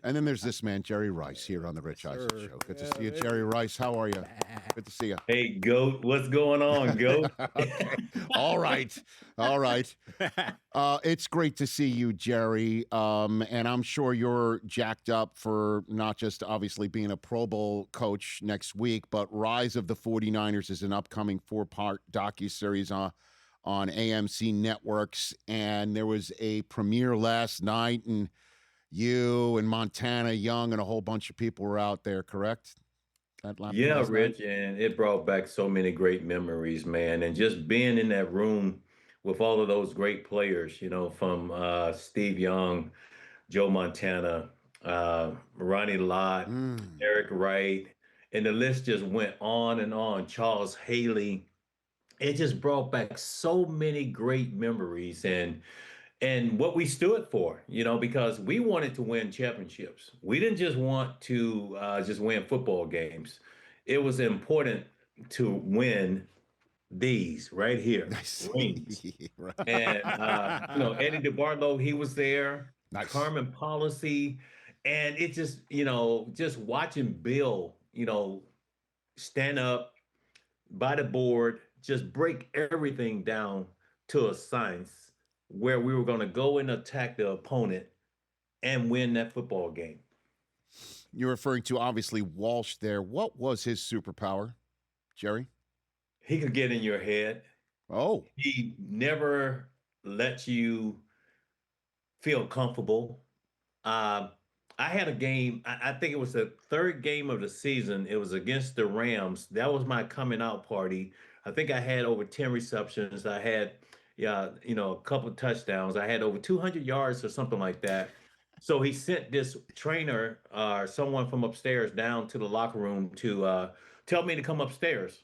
And then there's this man, Jerry Rice, here on the Rich Eisen Show. Good to see you, Jerry Rice. How are you? Good to see you. Hey, Goat, what's going on, Goat? Okay. All right. All right. It's great to see you, Jerry. And I'm sure you're jacked up for not just obviously being a Pro Bowl coach next week, but Rise of the 49ers is an upcoming 4-part docuseries on AMC networks. And there was a premiere last night, and you and Montana Young and a whole bunch of people were out there, correct? Yeah, Last night? Rich, and it brought back so many great memories, man. And just being in that room with all of those great players, from Steve Young, Joe Montana, Ronnie Lott, Mm. Eric Wright, and the list just went on and on. Charles Haley. It just brought back so many great memories and what we stood for, because we wanted to win championships. We didn't just want to just win football games. It was important to win these right here, Nice. rings. Right. And Eddie DeBartolo, he was there, Nice. Carmen Policy, and it just watching Bill, stand up by the board, just break everything down to a science where we were going to go and attack the opponent and win that football game. You're referring to obviously Walsh there. What was his superpower, Jerry? He could get in your head. Oh, He never let you feel comfortable. Uh, I had a game, I think it was the third game of the season. It was against the Rams. That was my coming out party. I think I had over 10 receptions. I had, yeah, a couple of touchdowns. I had over 200 yards or something like that. So he sent this trainer or someone from upstairs down to the locker room to tell me to come upstairs.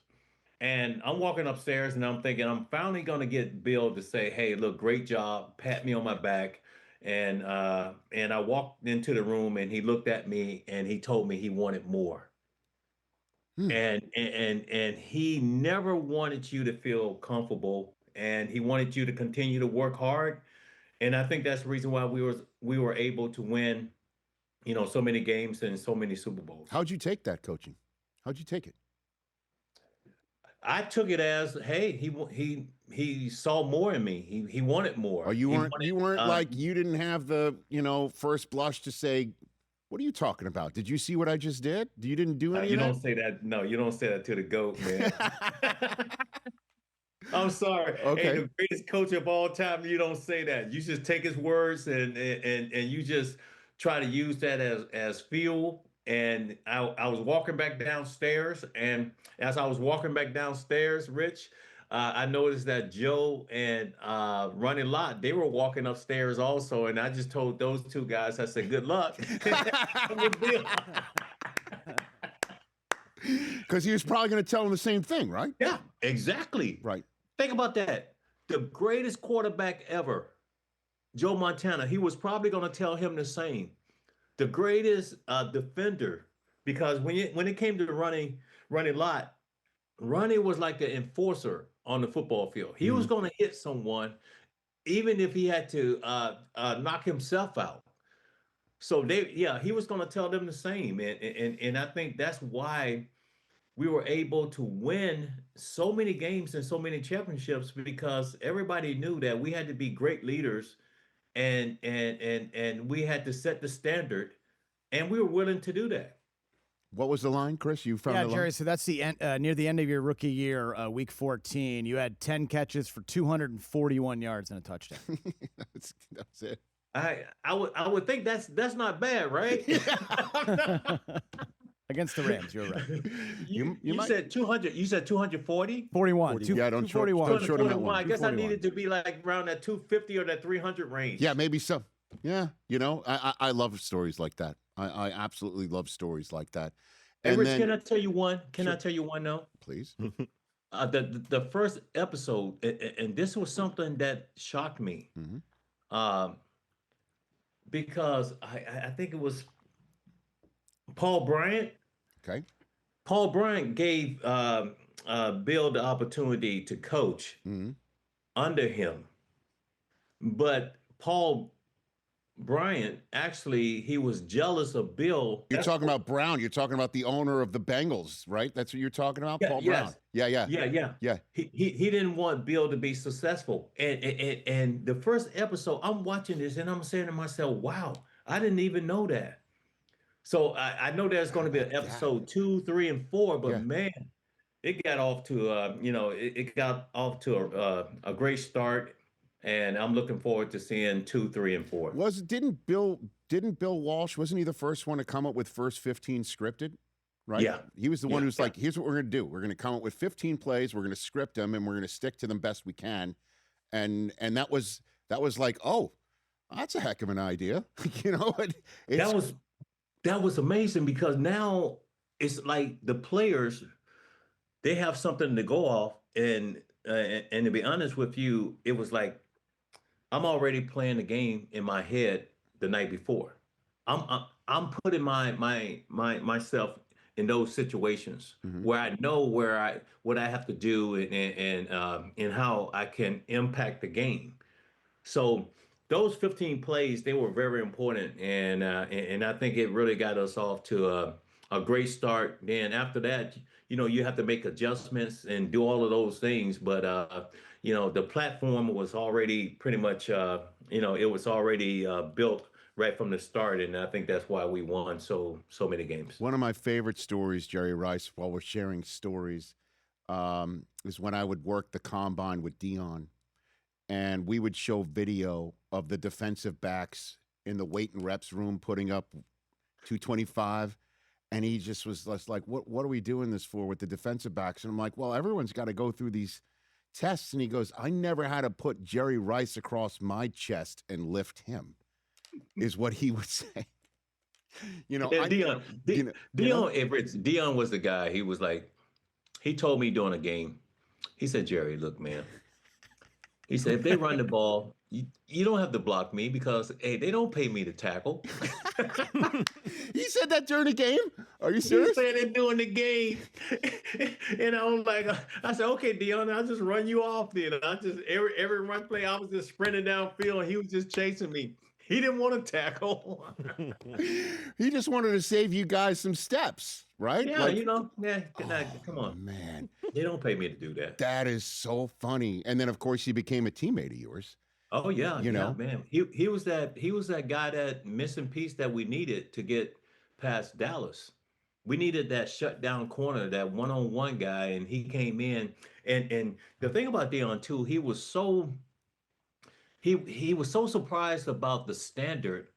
And I'm walking upstairs and I'm thinking I'm finally going to get Bill to say, "Hey, look, great job," pat me on my back. And I walked into the room and he looked at me and he told me he wanted more. hmm. And he never wanted you to feel comfortable and he wanted you to continue to work hard. And I think that's the reason why we were able to win, so many games and so many Super Bowls. How'd you take that coaching? How'd you take it? I took it as, hey, he saw more in me. He wanted more. Oh, you He weren't wanted you weren't like you didn't have the, first blush to say, what are you talking about? Did you see what I just did? You didn't do any you of don't that? say that. No, you don't say that to the GOAT, man. I'm sorry. Hey, Okay. the greatest coach of all time, you don't say that. You just take his words and you just try to use that as fuel. And I was walking back downstairs, and as I was walking back downstairs, Rich, I noticed that Joe and Ronnie Lott, they were walking upstairs also, and I just told those two guys, I said, "Good luck." With Bill. Because he was probably going to tell him the same thing, right? Yeah, exactly. Right. Think about that. The greatest quarterback ever, Joe Montana, he was probably going to tell him the same. The greatest defender, because when it came to Ronnie Lott, Ronnie was like the enforcer on the football field. He was Mhm. going to hit someone, even if he had to knock himself out. So yeah, he was going to tell them the same, and I think that's why we were able to win so many games and so many championships because everybody knew that we had to be great leaders and we had to set the standard and we were willing to do that. What was the line, Chris? You found Yeah, the line? Jerry. So that's the end, near the end of your rookie year, week 14. You had 10 catches for 241 yards and a touchdown. That's it. I would think that's not bad, right? Against the Rams, you're right. You said 200. You said 240. 41. Yeah, don't short 241. don't short him that 241. I one. guess I 241. needed to be like around that 250 or that 300 range. Yeah, maybe so. Yeah, I love stories like that. I absolutely love stories like that. Hey, And Rich, then, can I tell you one? Can Sure. I tell you one now? please. The first episode, and this was something that shocked me, Mhm. um, because I think it was Paul Bryant. Okay. Paul Bryant gave Bill the opportunity to coach Mhm. under him, but Paul Bryant, actually, he was jealous of Bill. You're talking about Brown. You're talking about the owner of the Bengals, right? That's what you're talking about, Yeah, Paul Brown. yes. Yeah, yeah, Yeah. yeah. He didn't want Bill to be successful. And the first episode, I'm watching this and I'm saying to myself, wow, I didn't even know that. So I know there's How going to be about an that? episode 2, 3, and 4, but Yeah. man, it got off to it got off to a great start, and I'm looking forward to seeing 2, 3, and 4. Didn't Bill Walsh, wasn't he the first one to come up with first 15 scripted? Right? Yeah, He was the one yeah, who's yeah. like, here's what we're gonna do. We're gonna come up with 15 plays, we're gonna script them, and we're gonna stick to them best we can. And that was like, oh, that's a heck of an idea. That It's was that was amazing because now it's like the players they have something to go off, and to be honest with you, it was like I'm already playing the game in my head the night before. I'm putting myself in those situations Mhm. where I know what I have to do and how I can impact the game. So those 15 plays they were very important, and I think it really got us off to a great start. Then after that, you have to make adjustments and do all of those things, but the platform was already pretty much it was already built right from the start, and I think that's why we won so many games. One of my favorite stories, Jerry Rice, while we're sharing stories, is when I would work the combine with Dion, and we would show video of the defensive backs in the weight and reps room putting up 225. And he just was just like, what are we doing this for with the defensive backs? And I'm like, well, everyone's got to go through these tests. And he goes, I never had to put Jerry Rice across my chest and lift him, is what he would say. Yeah, Dion, You D, know, you know, Dion Everett, Dion was the guy. He was like, he told me during a game, he said, Jerry, look, man. He said, if they run the ball, you don't have to block me because, hey, they don't pay me to tackle. he said that during the game. Are you He serious? said it during the game. And I was like, I said, okay, Dion, I'll just run you off then. I just, every run play, I was just sprinting downfield and he was just chasing me. He didn't want to tackle. He just wanted to save you guys some steps, right? Yeah, Like, yeah, oh come on. man, They don't pay me to do that. that is so funny. And then of course he became a teammate of yours. Oh yeah, You yeah, know, man. He was that guy, that missing piece that we needed to get past Dallas. We needed that shutdown corner, that one-on-one guy, and he came in. And the thing about Deion too, he was so surprised about the standard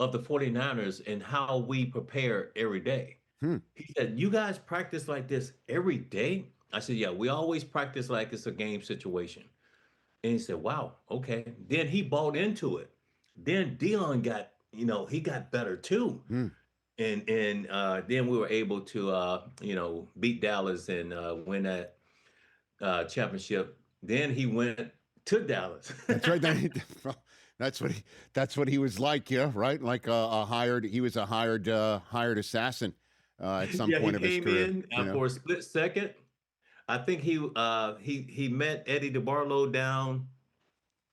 of the 49ers and how we prepare every day. hmm. He said, "You guys practice like this every day?" I said, "Yeah, we always practice like it's a game situation." And he said, "Wow, okay." Then he bought into it. Then Dion he got better too. Hmm. And then we were able to beat Dallas and win that championship. Then he went to Dallas. That's right. That's what he was like, yeah, right? Like a hired. He was a hired assassin at some Yeah, he point of his came career. in for a split second. I think he met Eddie DeBarlo down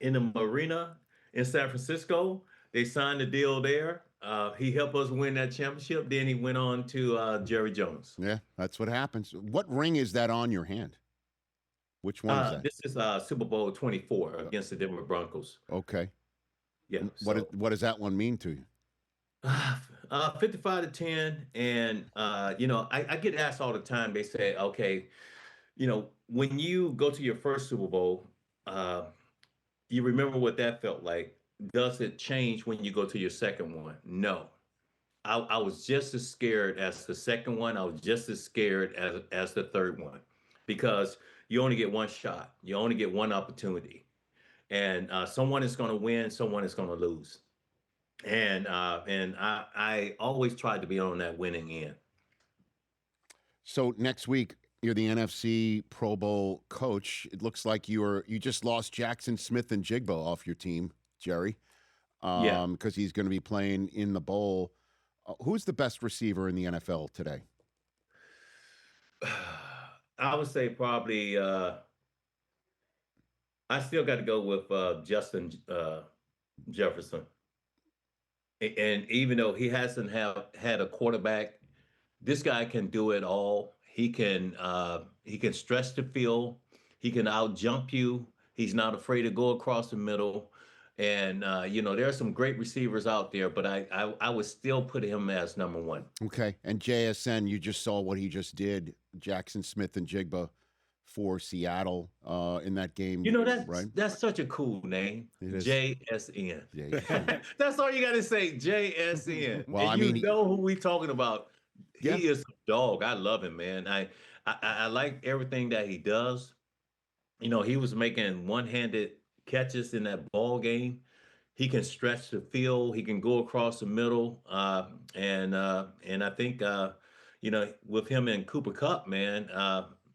in the marina in San Francisco. They signed a deal there. He helped us win that championship. Then he went on to Jerry Jones. Yeah, that's what happens. What ring is that on your hand? Which one is that? This is Super Bowl 24 against the Denver Broncos. Okay. Yeah. What does that one mean to you? 55-10, and I get asked all the time. They say, okay, when you go to your first Super Bowl, you remember what that felt like. Does it change when you go to your second one? No. I was just as scared as the second one. I was just as scared as the third one because you only get one shot. You only get one opportunity. And someone is going to win, someone is going to lose. And I always tried to be on that winning end. So next week you're the NFC Pro Bowl coach. It looks like you just lost Jackson Smith and Jigba off your team, Jerry, Yeah. because he's going to be playing in the bowl. Who's the best receiver in the NFL today? I would say probably I still got to go with Justin Jefferson. And even though he hasn't have had a quarterback, this guy can do it all. He can stretch the field. He can out jump you. He's not afraid to go across the middle. And there are some great receivers out there, but I would still put him as number one. Okay. And JSN, you just saw what he just did, Jackson Smith and Jigba for Seattle in that game, right? That's such a cool name. It is. JSN. JSN. That's all you got to say, JSN. Well, and I mean, know who we talking about. Yeah. He is a dog. I love him, man. I like everything that he does. He was making one-handed catches in that ball game. He can stretch the field. He can go across the middle. And I think with him and Cooper Kupp, man,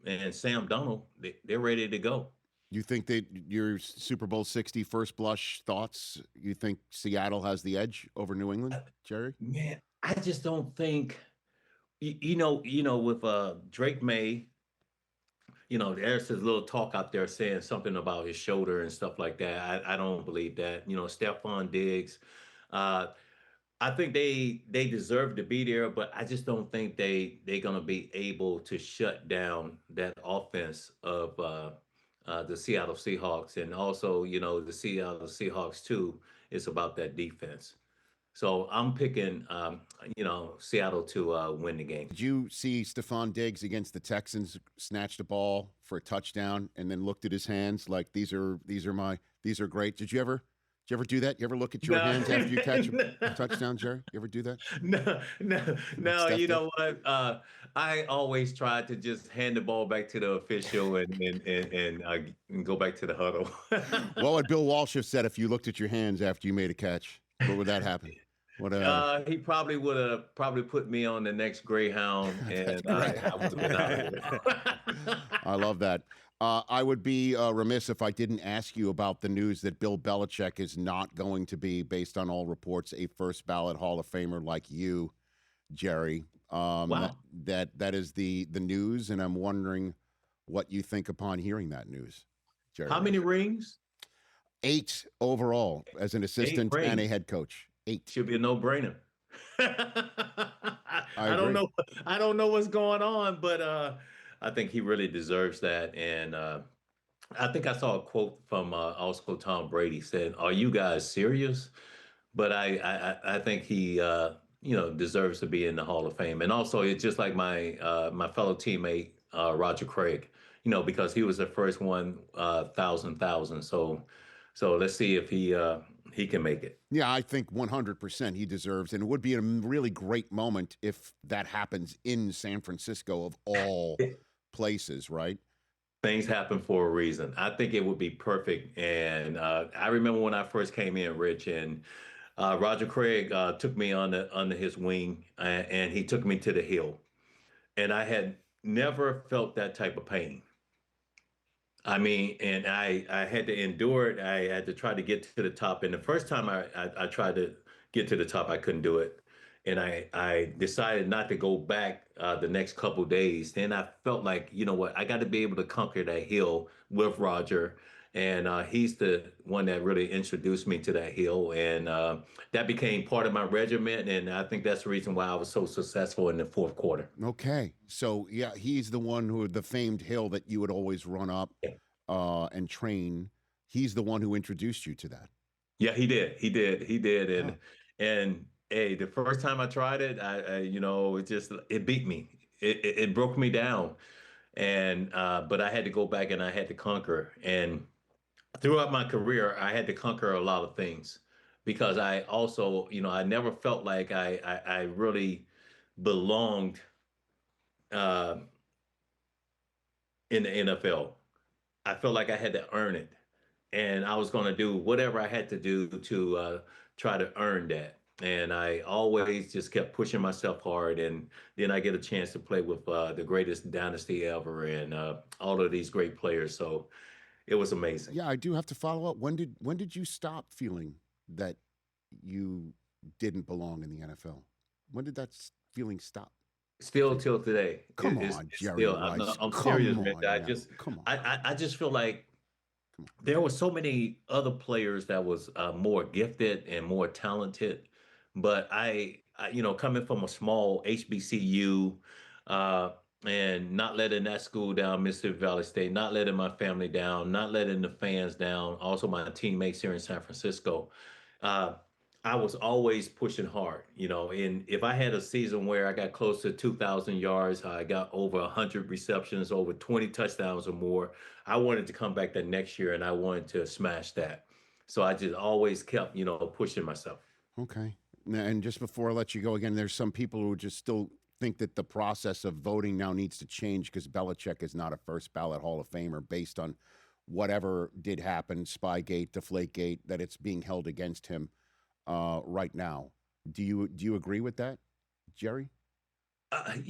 and Sam Donald, they're ready to go. You think that your Super Bowl 60 first blush thoughts, you think Seattle has the edge over New England, Jerry? Man, I just don't think, with Drake May, there's this little talk out there saying something about his shoulder and stuff like that. I don't believe that. Stephon Diggs, I think they deserve to be there, but I just don't think they're gonna be able to shut down that offense of the Seattle Seahawks, and also the Seattle Seahawks too. It's about that defense. So I'm picking Seattle to win the game. Did you see Stephon Diggs against the Texans snatch the ball for a touchdown and then looked at his hands like these are great? Did you ever do that? You ever look at your hands after you catch a touchdown, Jerry? You ever do that? No. You know what? I always try to just hand the ball back to the official and go back to the huddle. What would Bill Walsh have said if you looked at your hands after you made a catch? What would that happen? He probably would have put me on the next Greyhound, and I would have been out of here. I love that. I would be remiss if I didn't ask you about the news that Bill Belichick is not going to be, based on all reports, a first ballot Hall of Famer like you, Jerry. Wow. That is the news, and I'm wondering what you think upon hearing that news, Jerry. How many rings? 8 overall as an assistant and a head coach. 8 should be a no-brainer. I don't know what's going on, but I think he really deserves that. And I think I saw a quote from also Tom Brady said, "Are you guys serious?" But I think he deserves to be in the Hall of Fame. And also, it's just like my fellow teammate Roger Craig, because he was the first one, 1,000. So let's see if he can make it. Yeah, I think 100% he deserves, and it would be a really great moment if that happens in San Francisco of all places, right? Things happen for a reason. I think it would be perfect. And I remember when I first came in, Rich, and Roger Craig took me under his wing, and he took me to the hill. And I had never felt that type of pain. I mean, and I had to endure it. I had to try to get to the top. And the first time I tried to get to the top, I couldn't do it. And I decided not to go back the next couple of days. Then I felt like, you know what, I got to be able to conquer that hill with Roger. And he's the one that really introduced me to that hill. And that became part of my regiment. And I think that's the reason why I was so successful in the fourth quarter. Okay. So, yeah, he's the one the famed hill that you would always run up and train. He's the one who introduced you to that. Yeah, he did. And hey, the first time I tried it, it beat me. It broke me down. And but I had to go back and I had to conquer. And throughout my career, I had to conquer a lot of things because I also, I never felt like I really belonged in the NFL. I felt like I had to earn it, and I was going to do whatever I had to do to try to earn that. And I always just kept pushing myself hard, and then I get a chance to play with the greatest dynasty ever and all of these great players. So it was amazing. Yeah, I do have to follow up. When did you stop feeling that you didn't belong in the NFL? When did that feeling stop? Still till today. Come on, Jerry. I'm serious, man. I just feel like there were so many other players that was more gifted and more talented, But coming from a small HBCU, and not letting that school down, Mississippi Valley State, not letting my family down, not letting the fans down, also my teammates here in San Francisco. Uh, I was always pushing hard, and if I had a season where I got close to 2,000 yards, I got over 100 receptions, over 20 touchdowns or more, I wanted to come back the next year and I wanted to smash that. So I just always kept, pushing myself. Okay. And just before I let you go again, there's some people who just still think that the process of voting now needs to change because Belichick is not a first ballot Hall of Famer based on whatever did happen, Spygate, Deflategate, that it's being held against him right now. Do you agree with that, Jerry? I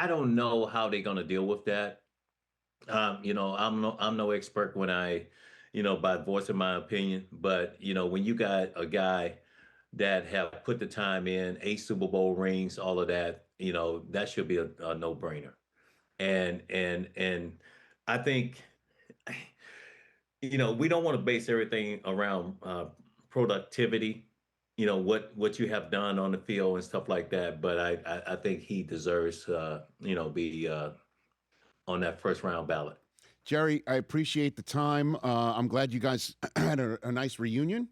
don't know how they're going to deal with that. I'm no expert when by voicing my opinion, but when you got a guy that have put the time in, 8 Super Bowl rings, all of that, that should be a no-brainer. And I think, we don't want to base everything around productivity, what you have done on the field and stuff like that. But I think he deserves, be on that first round ballot. Jerry, I appreciate the time. I'm glad you guys had a nice reunion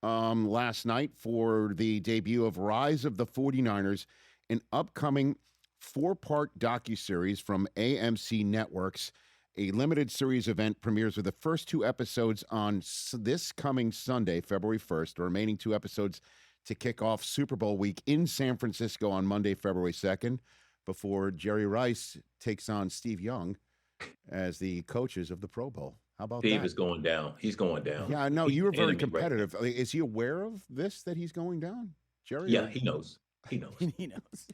last night for the debut of Rise of the 49ers, an upcoming 4-part docuseries from AMC Networks. A limited series event premieres with the first 2 episodes on this coming Sunday, February 1st. The remaining 2 episodes to kick off Super Bowl week in San Francisco on Monday, February 2nd, before Jerry Rice takes on Steve Young as the coaches of the Pro Bowl. How about Steve that? is going down. He's going down. Yeah, I know. You were very competitive. Right. Is he aware of this, that he's going down, Jerry? Yeah, he knows. He knows. He knows.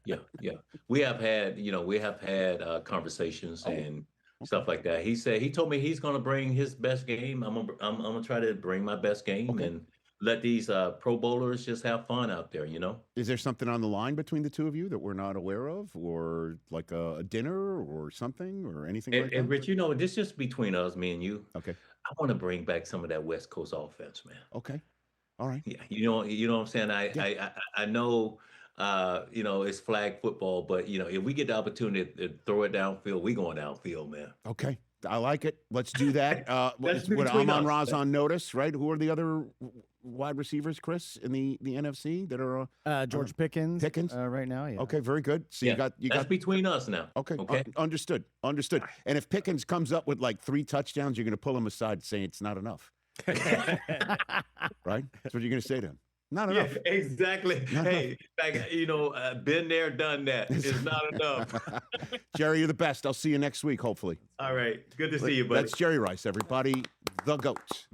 Yeah. We have had conversations and stuff like that. He told me he's going to bring his best game. I'm gonna try to bring my best game and let these Pro Bowlers just have fun out there. Is there something on the line between the two of you that we're not aware of, or like a dinner or something or anything like that? And Rich, this just between us, me and you. Okay. I want to bring back some of that West Coast offense, man. Okay. All right. Yeah, you know what I'm saying. I know, it's flag football, but if we get the opportunity to throw it downfield, we going downfield, man. Okay, I like it. Let's do that. I'm on Razan notice, right? Who are the other wide receivers, Chris, in the NFC that are George Pickens. Right now, yeah. Okay, very good. So you got that's between us now. Okay. Understood. And if Pickens comes up with like 3 touchdowns, you're going to pull him aside and say it's not enough. Right? That's what you're going to say to him. Not enough. Yeah, exactly. Hey, been there, done that. It's not enough. Jerry, you're the best. I'll see you next week, hopefully. All right. Good to see you, buddy. That's Jerry Rice, everybody. The GOAT.